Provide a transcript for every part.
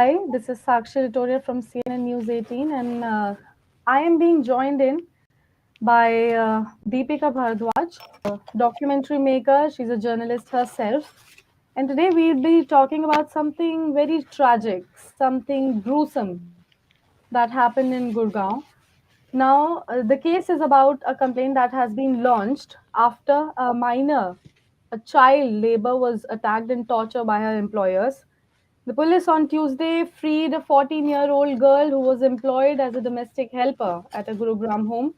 Hi, this is Sakshi Litoriya from CNN News 18, and I am being joined in by Deepika Bhardwaj, documentary maker. She's a journalist herself. And today we'll be talking about something very tragic, something gruesome that happened in Gurgaon. Now, the case is about a complaint that has been launched after a child labor, was attacked and tortured by her employers. The police on Tuesday freed a 14-year-old girl who was employed as a domestic helper at a Gurugram home.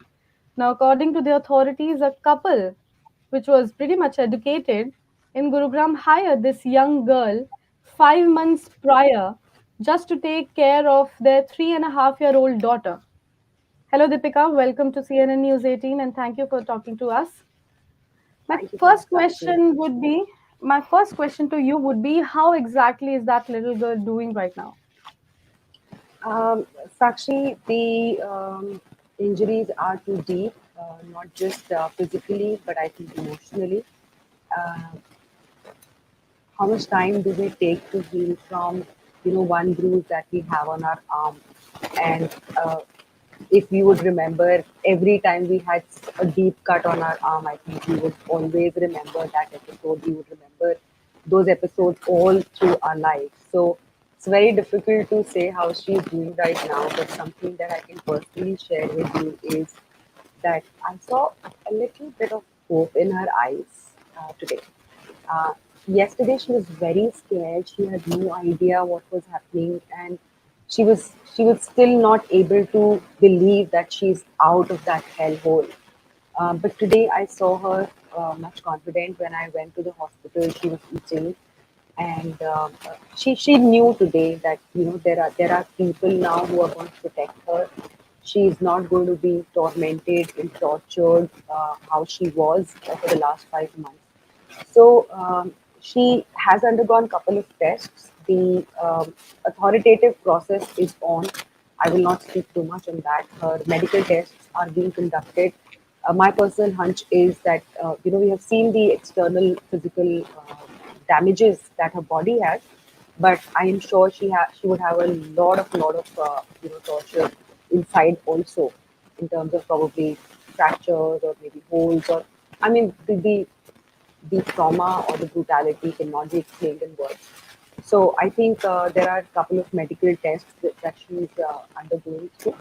Now, according to the authorities, a couple, which was pretty much educated in Gurugram, hired this young girl 5 months prior just to take care of their 3.5-year-old daughter. Hello, Deepika. Welcome to CNN News 18, and thank you for talking to us. My Thank you so much, first Sakshi. question would be, my first question to you would be, how exactly is that little girl doing right now? Um, Sakshi, the injuries are too deep, not just physically, but I think emotionally. Uh, how much time do we take to heal from, one bruise that we have on our arm? And if we would remember, every time we had a deep cut on our arm, I think we would always remember that episode. We would remember those episodes all through our life. So it's very difficult to say how she's doing right now, but something that I can personally share with you is that I saw a little bit of hope in her eyes today. Uh, Yesterday, she was very scared. She had no idea what was happening, and she was still not able to believe that she's out of that hellhole. But today, I saw her much confident. When I went to the hospital, she was eating, and she knew today that there are people now who are going to protect her. She is not going to be tormented and tortured how she was for the last 5 months. So she has undergone a couple of tests. The authoritative process is on. I will not speak too much on that. Her medical tests are being conducted. My personal hunch is that we have seen the external physical damages that her body has, but I am sure she would have a lot of torture inside also, in terms of probably fractures or maybe holes, or I mean the trauma or the brutality cannot be explained in words. So I think there are a couple of medical tests that she's undergoing through.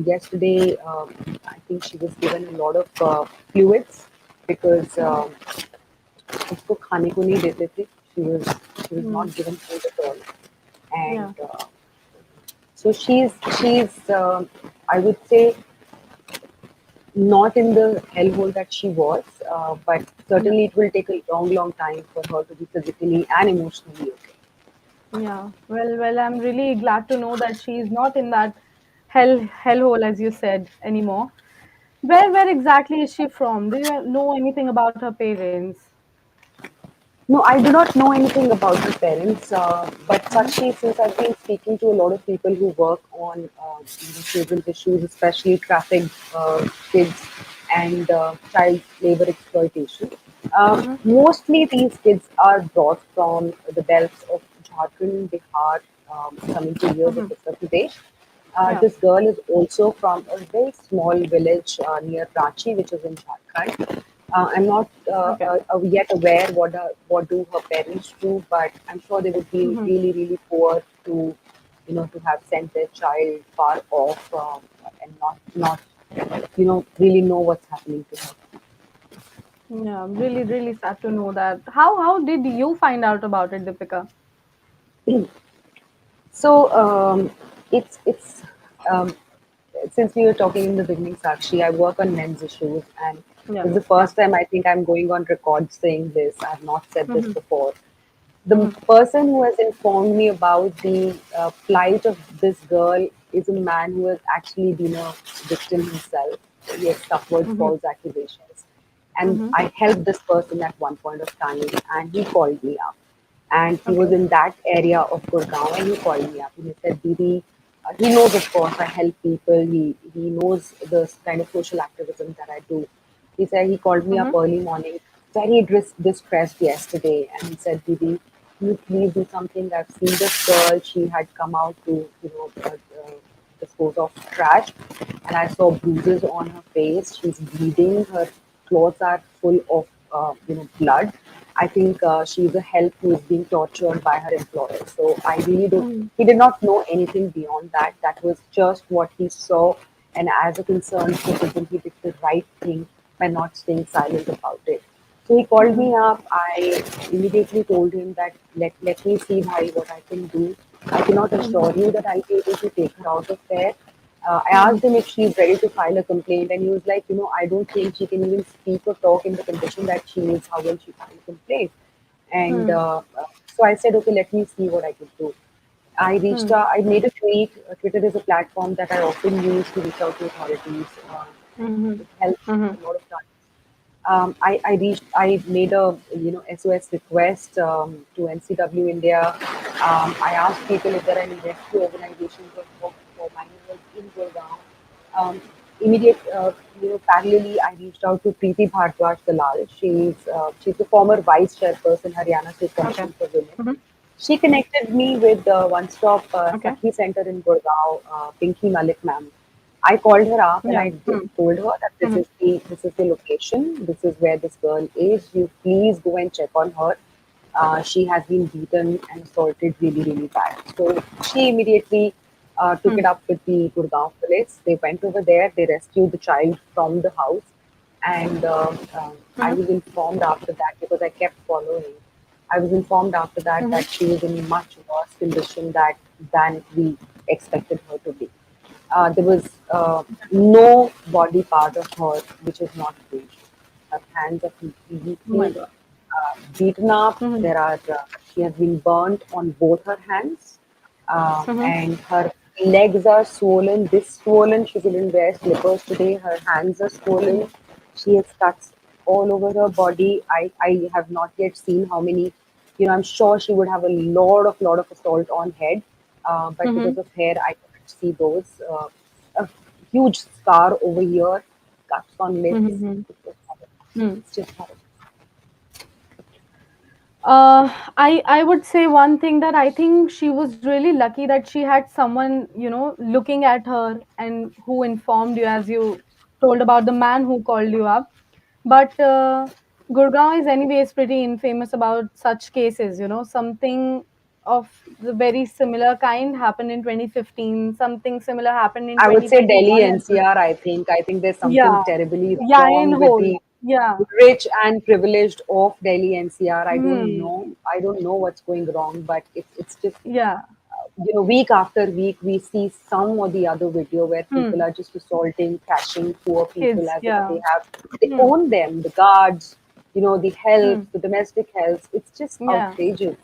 Yesterday, I think she was given a lot of fluids because उसको खाने को नहीं देते थे. She was Hmm. not given food at all, Yeah. and so she's I would say not in the hellhole that she was, but Yeah. certainly it will take a long time for her to be physically and emotionally okay. Yeah. Well, I'm really glad to know that she is not in that hellhole, as you said, anymore. Where exactly is she from? Do you know anything about her parents? No, I do not know anything about her parents, but Mm-hmm. Sakshi, since I've been speaking to a lot of people who work on children's issues, especially trafficked kids and child labor exploitation, Mm-hmm. mostly these kids are brought from the belts of Jharkhand, Bihar, coming to years of Mm-hmm. Uttar Pradesh. Yeah. This girl is also from a very small village near Ranchi, which is in Jharkhand. I'm not Okay. yet aware what do her parents do, but I'm sure they would be Mm-hmm. really poor to to have sent their child far off and not really know what's happening to her. Yeah. Really sad to know that. How did you find out about it, Deepika? So it's um, since we were talking in the beginning, Sakshi, I work on men's issues, and Yeah. this is the Yeah. first time I think I'm going on record saying this. I have not said this Mm-hmm. before. The Mm-hmm. person who has informed me about the plight of this girl is a man who has actually been a victim himself. He has suffered Mm-hmm. false accusations. And Mm-hmm. I helped this person at one point of time, and he called me up. And he was Okay. in that area of Gurgaon, and he called me up. And he said, Didi, he knows, of course, I help people. He knows the kind of social activism that I do. He called me up Mm-hmm. early morning, very distressed yesterday, and he said, Didi, can you please do something? I've seen this girl. She had come out to, dispose of trash, and I saw bruises on her face. She's bleeding. Her clothes are full of, blood. I think she's a help who is being tortured by her employer. So I really don't. Hmm. He did not know anything beyond that. That was just what he saw, and as a concerned citizen, he did the right thing by not staying silent about it. So he called Hmm. me up. I immediately told him that let me see bhai what I can do. I cannot Hmm. assure you that I'll be able to take her out of there. I Hmm. asked him if she's ready to file a complaint, and he was like, I don't think she can even speak or talk in the condition that she is. How will she file a complaint? And Hmm. so I said, okay, let me see what I can do. Hmm. I made a tweet. Twitter is a platform that I often use to reach out to authorities. Hmm. It helps Hmm. a lot of times. I made a SOS request to NCW India. I asked people if there are any rescue organizations that work for minors in Gurugram. Um, Parallelly, I reached out to Preeti Bhardwaj Dalal. She's the former vice chairperson, Haryana State Okay. Commission for Women. Hmm. She connected me with the one-stop Okay. Sakshi Center in Gurgaon, Pinky Malik ma'am. I called her up and Yeah. I Hmm. told her that Hmm. this is the location, this is where this girl is. You please go and check on her. She has been beaten and assaulted really, really bad. So she immediately took Hmm. it up with the Gurgaon police. They went over there. They rescued the child from the house, and I Hmm. was informed after that because I kept following. I was informed after that Hmm. that she was in much worse condition than we expected her to be. There was no body part of her which is not bruised. Her hands are Oh my completely God. beaten up. Hmm. She has been burnt on both her hands, Hmm. and her legs are swollen. This swollen. She couldn't wear slippers today. Her hands are swollen. She has cuts all over her body. I have not yet seen how many. I'm sure she would have a lot of assault on head, but Hmm. because of hair, I couldn't see those. A huge scar over here, cuts on lips. Hmm. It was horrible. Hmm. It's just horrible. I would say one thing that I think she was really lucky that she had someone, looking at her and who informed you, as you told about the man who called you up. But Gurgaon is anyways pretty infamous about such cases. Something of the very similar kind happened in 2015. Something similar happened in I would say Delhi 2021 as well. NCR. I think there's something Yeah, terribly yeah, in wrong with whole. the Yeah. rich and privileged of Delhi NCR. I don't know. Hmm. I don't know what's going wrong, but it's just Yeah. week after week we see some or the other video where Hmm. people are just assaulting, trashing poor people Kids. as if Yeah. they Hmm. own them, the guards, the help, Hmm. the domestic help. It's just Yeah. outrageous.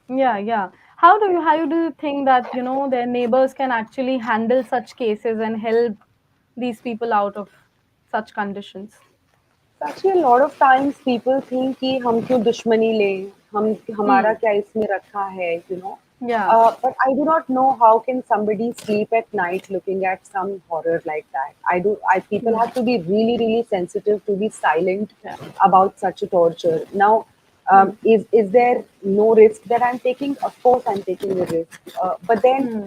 Yeah. Yeah. How do you think that their neighbors can actually handle such cases and help these people out of such conditions? Actually, a lot of times people think कि हम क्यों दुश्मनी लें हम हमारा Hmm. क्या इसमें रखा है Yeah. but I do not know how can somebody sleep at night looking at some horror like that. I people Hmm. have to be really really sensitive to be silent Yeah. about such a torture. Now, Hmm. is there no risk that I'm taking? Of course, I'm taking a risk. But then Hmm.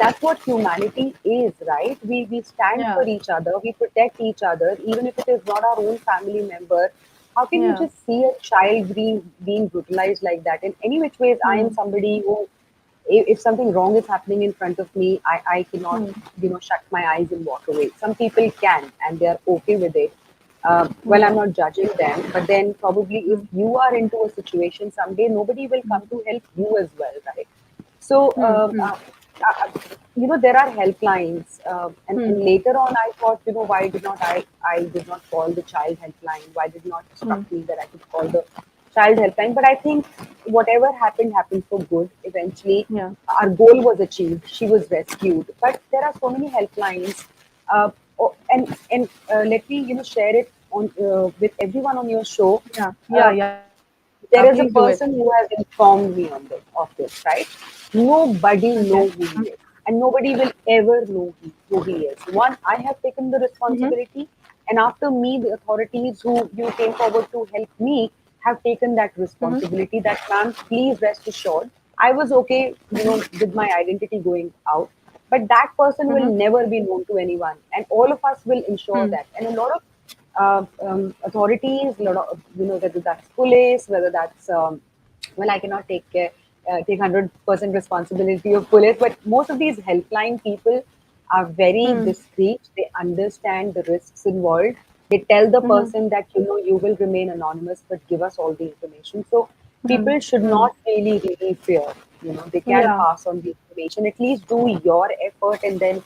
that's what humanity is, right? We stand for Yeah. each other, we protect each other, even if it is not our own family member. How can you Yeah. just see a child being brutalized like that? In any which ways, I am Hmm. somebody who, if something wrong is happening in front of me, I cannot, Hmm. shut my eyes and walk away. Some people can, and they are okay with it. Well, I'm Yeah. not judging them, but then probably if Hmm. you are into a situation someday, nobody will Hmm. come to help you as well, right? So, Hmm. Hmm. uh, there are helplines, and Hmm. later on, I thought, why did not I did not call the child helpline? Why did not struck Hmm. me that I could call the child helpline? But I think whatever happened for good. Eventually, Yeah. our goal was achieved. She was rescued. But there are so many helplines, and let me share it on with everyone on your show. Yeah. Yeah. Uh, Yeah. Please do it. there is a person who has informed me of this, right? Nobody Okay. know who he is, and nobody will ever know who he is. One, I have taken the Mm-hmm. responsibility, and after me, the authorities who came forward to help me have taken that Mhm. responsibility that, ma'am, please rest assured, I was okay, with my identity going out, but that person will Mhm. never be known to anyone, and all of us will ensure Mhm. that. And a lot of authorities, a lot of, whether that's police, whether that's well, I cannot take 100% responsibility of police, but most of these helpline people are very Mhm. discreet. They understand the risks involved. They tell the Mhm. person that, you will remain anonymous, but give us all the information. So Mhm. people should Mhm. not really fear. They can Yeah. pass on the information. At least do your effort, and then,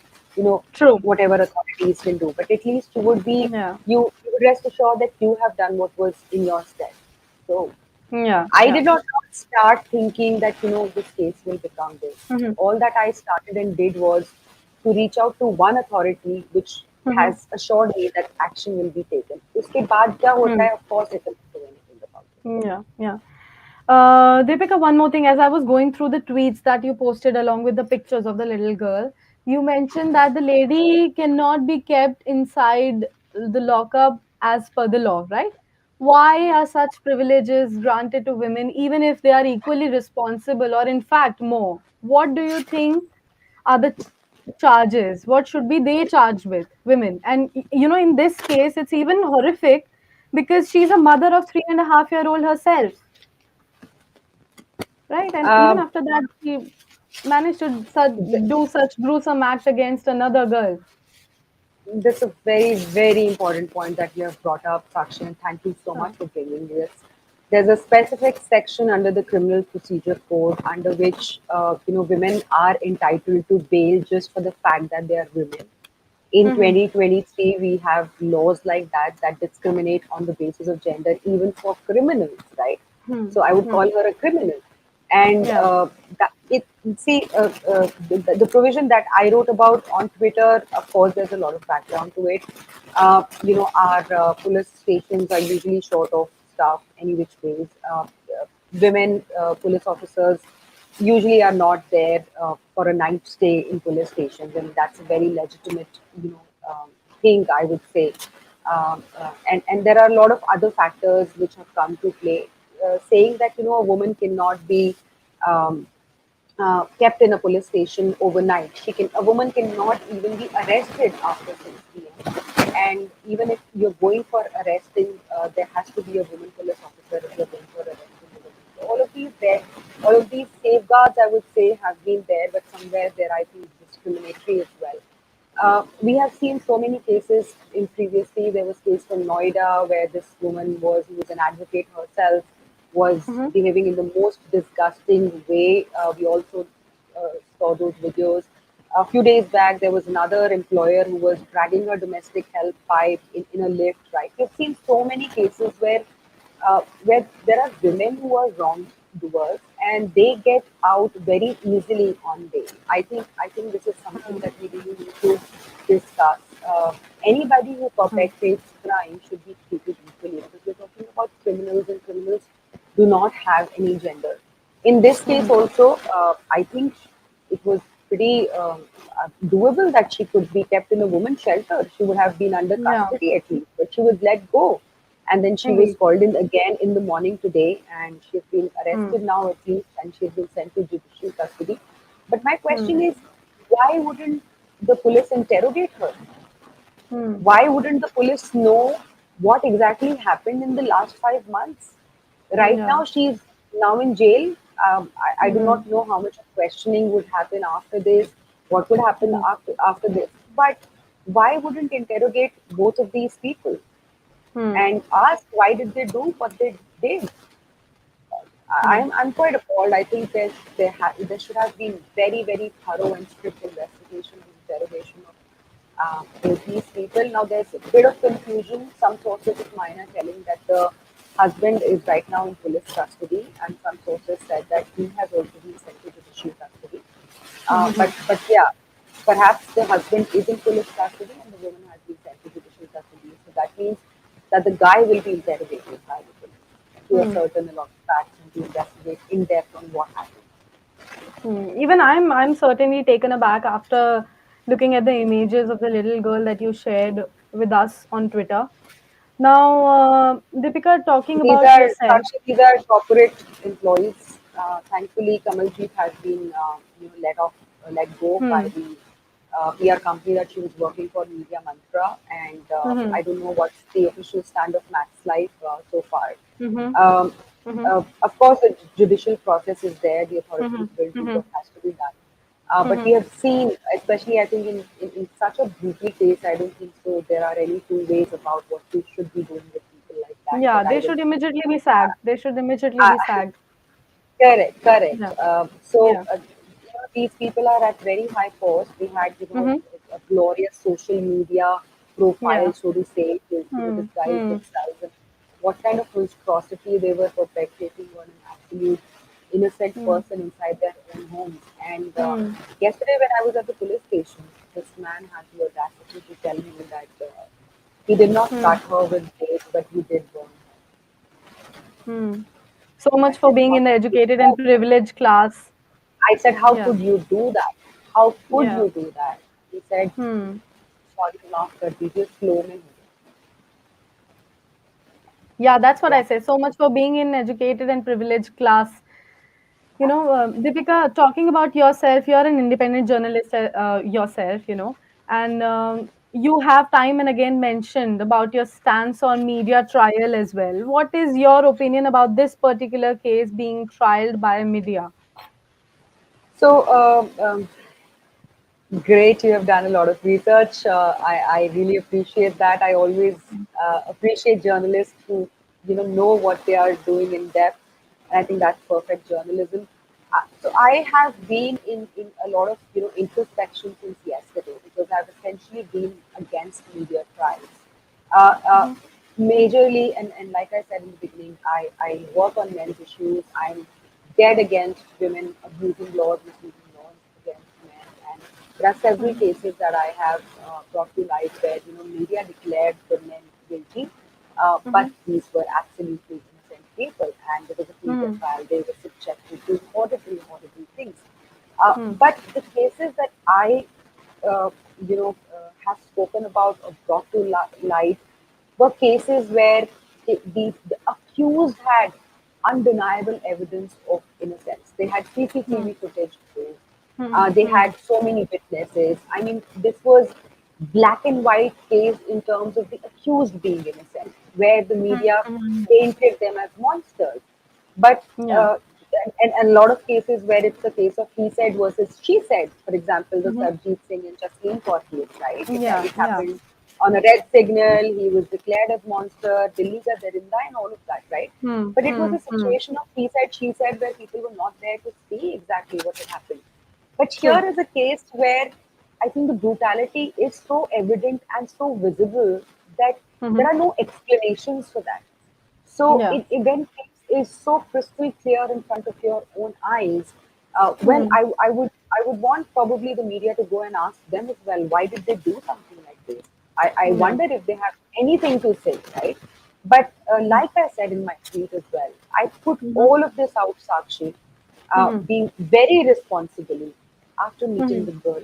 True. whatever authorities can do. But at least you would be, Yeah. you would rest assured that you have done what was in your stead. So Yeah. I Yeah. did not start thinking that, this case will become this. Mhm. All that I started and did was to reach out to one authority which Mhm. has assured me that action will be taken. उसके बाद क्या होता Mhm. है, of course, I cannot do anything about it. Yeah. Yeah. Deepika, one more thing. As I was going through the tweets that you posted along with the pictures of the little girl, you mentioned that the lady cannot be kept inside the lockup as per the law, right? Why are such privileges granted to women, even if they are equally responsible or, in fact, more? What do you think are the charges? What should be they charged with, women? And, in this case, it's even horrific because she's a mother of 3.5-year-old herself, right? And even Um, after that, he managed to th- do such gruesome act against another girl. That's a very, very important point that you have brought up, Sakshi, and thank you so Huh. much for bringing this. There's a specific section under the Criminal Procedure Code under which, women are entitled to bail just for the fact that they are women. In Mm-hmm. 2023, we have laws like that discriminate on the basis of gender, even for criminals, right? Hmm. So I would Hmm. call her a criminal. And Yeah. that it see the provision that I wrote about on Twitter. Of course, there's a lot of background to it. Our police stations are usually short of staff any which ways. Women police officers usually are not there for a night stay in police stations, and that's a very legitimate, thing, I would say. And there are a lot of other factors which have come to play, saying that, a woman cannot be um, kept in a police station overnight. A woman cannot even be arrested after 6 p.m. And even if you're going for arresting, there has to be a woman police officer if you're going for arresting a woman. So all of these safeguards, I would say, have been there, but somewhere they're, I think, discriminatory as well. We have seen so many cases in previously. There was case from Noida where this woman who was an advocate herself, was Mm-hmm. behaving in the most disgusting way. We also saw those videos. A few days back, there was another employer who was dragging her domestic help pipe in a lift. Right, we've seen so many cases where there are women who are wrongdoers and they get out very easily on bail. I think this is something that we really need to discuss. Anybody who perpetrates crime should be treated equally, because we're talking about criminals, and criminals do not have any gender. In this case, Mm-hmm. also, I think it was pretty doable that she could be kept in a women's shelter. She would have been under Yeah. custody at least, but she was let go. And then she was Indeed. called in again in the morning today, and she's been Mm. arrested now at least, and she's been sent to judicial custody. But my Mm. question is, why wouldn't the police interrogate her? Mm. Why wouldn't the police know what exactly happened in the last 5 months? Right Yeah. now, she's now in jail. I do Mm-hmm. not know how much of questioning would happen after this, what would happen Mm. after this. But why wouldn't interrogate both of these people Mm. and ask why did they do what they did? Mm. I'm quite appalled. I think there should have been very thorough and strict investigation and interrogation of both these people. Now there's a bit of confusion. Some sources of mine are telling that the husband is right now in police custody, and some sources said that he has also been sent to judicial custody. Mm-hmm. But yeah, perhaps the husband is in police custody and the woman has been sent to judicial custody. So that means that the guy will be interrogated by the police to Mm. ascertain a lot of facts and to investigate in depth on what happened. Even I'm certainly taken aback after looking at the images of the little girl that you shared with us on Twitter. Now, Deepika, talking These about are yourself. Sakshi, these are corporate employees. Thankfully, Kamaljeet has been let go by Hmm. the PR company that she was working for, Media Mantra, and Mm-hmm. I don't know what's the official stand of Max Life so far. Mm-hmm. Um, Mm-hmm. of course, the judicial process is there. The Mm-hmm. authorities will do Mm-hmm. what has to be done. But Mm-hmm. we have seen, especially I think in such a brutal case, I don't think so there are any two ways about what we should be doing with people like that. Yeah, But I they will should immediately be sacked. They should immediately uh, be sacked. correct, correct. Yeah. So Yeah. these people are at very high post. We had, Mm-hmm. a glorious social media profile, Yeah. so to say, to, Hmm. disguise Hmm. themselves, and what kind of monstrosity they were perpetrating on an absolute innocent Hmm. person inside their own homes. And Hmm. yesterday, when I was at the police station, this man had the audacity to tell me that he did not Hmm. cut her with blades, but he did burn her. Hmm. So I much for said, being how in the could you educated do and that? privileged class. I said, how Yeah. could you do that? How could Yeah. you do that? He said, Hmm. sorry, maaf kar dijiye, slow mein ho Yeah, that's what I gaya. say. So much for being in educated and privileged class. Deepika, talking about yourself, you're an independent journalist yourself, and you have time and again mentioned about your stance on media trial as well. What is your opinion about this particular case being trialed by media? So, great, you have done a lot of research. I really appreciate that. I always appreciate journalists who know what they are doing in depth, and I think that's perfect journalism. So I have been in a lot of introspection since yesterday because I've essentially been against media trials. Uh, uh, Mm-hmm. Majorly, and like I said in the beginning, I work on men's issues. I'm dead against women abusing laws, misusing laws against men. And there are several cases that I have brought to light where media declared the men guilty, but Mm-hmm. these were absolutely innocent people, and because of media Mm-hmm. trial, they were subjected to horrible, horrible things. Mm-hmm. But the cases that I, have spoken about or brought to light were cases where the accused had undeniable evidence of innocence. They had CCTV footage proof. They Mm-hmm. had so many witnesses. I mean, this was black and white case in terms of the accused being innocent, where the media Mm-hmm. painted them as monsters. But Yeah. and a lot of cases where it's a case of he said versus she said. For example, the Mm-hmm. Sarjeet Singh and Jasleen Kaur case, right? Yeah. It Yeah. happened on a red signal. He was declared as monster, Delhi ka Darinda, and all of that, right? But it was a Mm-hmm. situation of he said, she said, where people were not there to see exactly what had happened. But here True. is a case where I think the brutality is so evident and so visible that there Mm-hmm. are no explanations for that. So Yeah. when things is so crystal clear in front of your own eyes, when Hmm. I would want probably the media to go and ask them as well, why did they do something like this? I Yeah. wonder if they have anything to say, right? But like I said in my tweet as well, I put Mm-hmm. all of this out, Sakshi, Mm-hmm. being very responsibly after meeting Mm-hmm. the girl,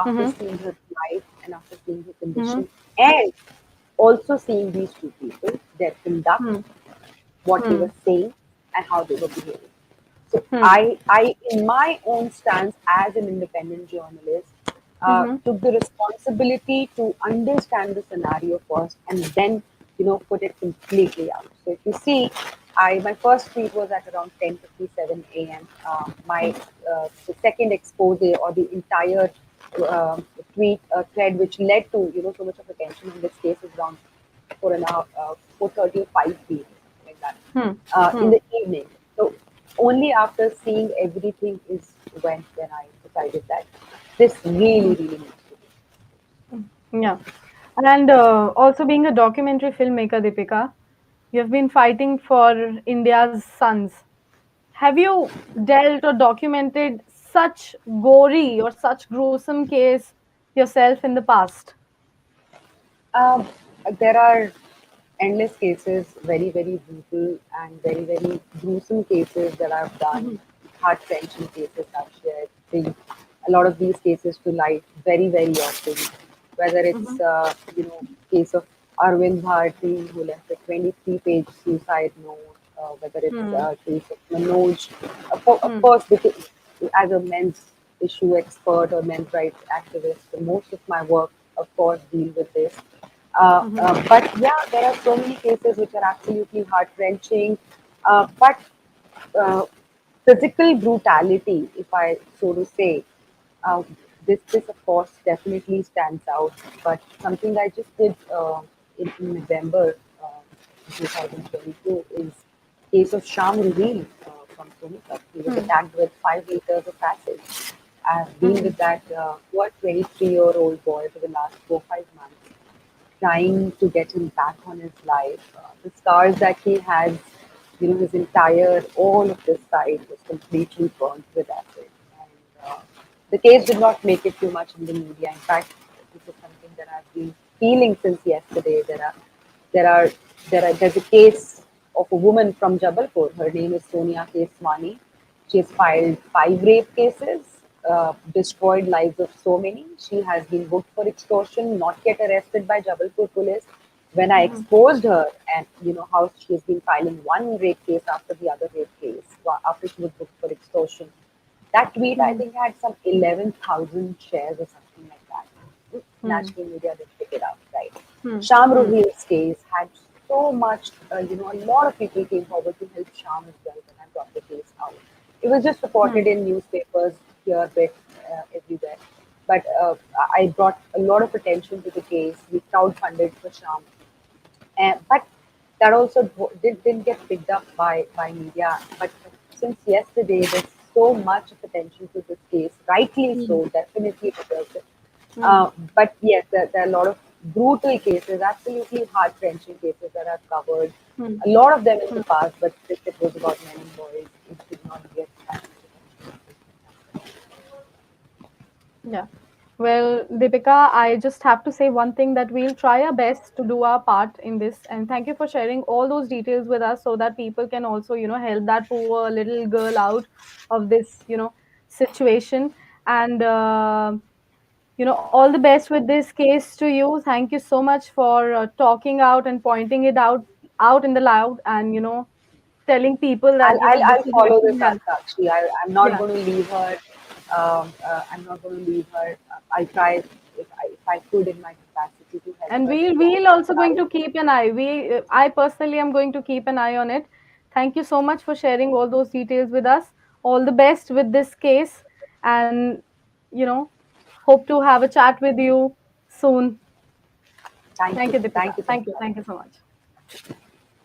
after Mm-hmm. seeing her life and after seeing her Mm-hmm. condition, and also seeing these two people, their conduct, Hmm. what they Hmm. were saying, and how they were behaving. So Hmm. in my own stance as an independent journalist, Mhm. took the responsibility to understand the scenario first and then, put it completely out. So if you see, my first tweet was at around 10:57 a.m. My the second expose or the entire tweet thread, which led to so much of attention in this case, is around 4:30 or 5 p.m. like that Hmm. in Hmm. the evening. So only after seeing everything is when I decided that this really, really needs to be. Yeah. And also being a documentary filmmaker, Deepika, you have been fighting for India's sons. Have you dealt or documented such gory or such gruesome case yourself in the past? Um, there are endless cases, very, very brutal and very, very gruesome cases that I've done, Mhm. heart wrenching cases I've shared. Bring a lot of these cases to light very, very often. Whether it's Mhm. case of Arvind Bharti, who left a 23-page suicide note, whether it's Hmm. case of Manoj. Of Hmm. course, because as a men's issue expert or men's rights activist, most of my work, of course, deal with this. Hmm. But yeah, there are so many cases which are absolutely heart wrenching. But uh, physical brutality, if I so to say, uh, this of course definitely stands out. But something I just did in November 2022 is case of Sham Ruhil from Sonika. He was Hmm. attacked with 5 liters of acid. I've been Hmm. with that poor 23-year-old boy for the last 4 5 months, trying to get him back on his life. The scars that he has, his entire, all of this side was completely burnt with acid. And the case did not make it too much in the media. In fact, this is something that I've been feeling since yesterday. There are, there's a case of a woman from Jabalpur. Her name is Sonia Keswani. She has filed 5 rape cases, destroyed lives of so many. She has been booked for extortion, not yet arrested by Jabalpur police. When I Hmm. exposed her, and how she has been filing one rape case after the other rape case after she was booked for extortion, that tweet I Hmm. think had some 11,000 shares or something like that. Hmm. National media didn't pick it up, right? Hmm. Sham Hmm. Ruhil's case had so much, a lot of people came forward to help Sham as well when I brought the case out. It was just Hmm. reported in newspapers here, there, everywhere. But I brought a lot of attention to the case. We crowdfunded for Sham, but that also didn't get picked up by media. But since yesterday, there's so much of attention to this case, rightly Hmm. so, definitely deserves it. Hmm. But yes, there are a lot of brutal cases, absolutely heart wrenching cases that I've covered. Hmm. A lot of them in Hmm. the past, but since it was about men and boys, it did not get that. Yeah. Well, Deepika, I just have to say one thing that we'll try our best to do our part in this. And thank you for sharing all those details with us so that people can also, help that poor little girl out of this, situation. And, all the best with this case to you. Thank you so much for talking out and pointing it out in the loud and, telling people I'll, that, I'll, this I'll is follow actually this up, happening. Sakshi. I'm not Yeah. going to leave her. I'm not going to leave her. I'll try if I could in my capacity to help And her. we'll also going Try. to keep an eye. I personally am going to keep an eye on it. Thank you so much for sharing all those details with us. All the best with this case, and you know, hope to have a chat with you soon. Thank Thank you. you, Deepika. Thank you so Thank you. much. Thank you so much.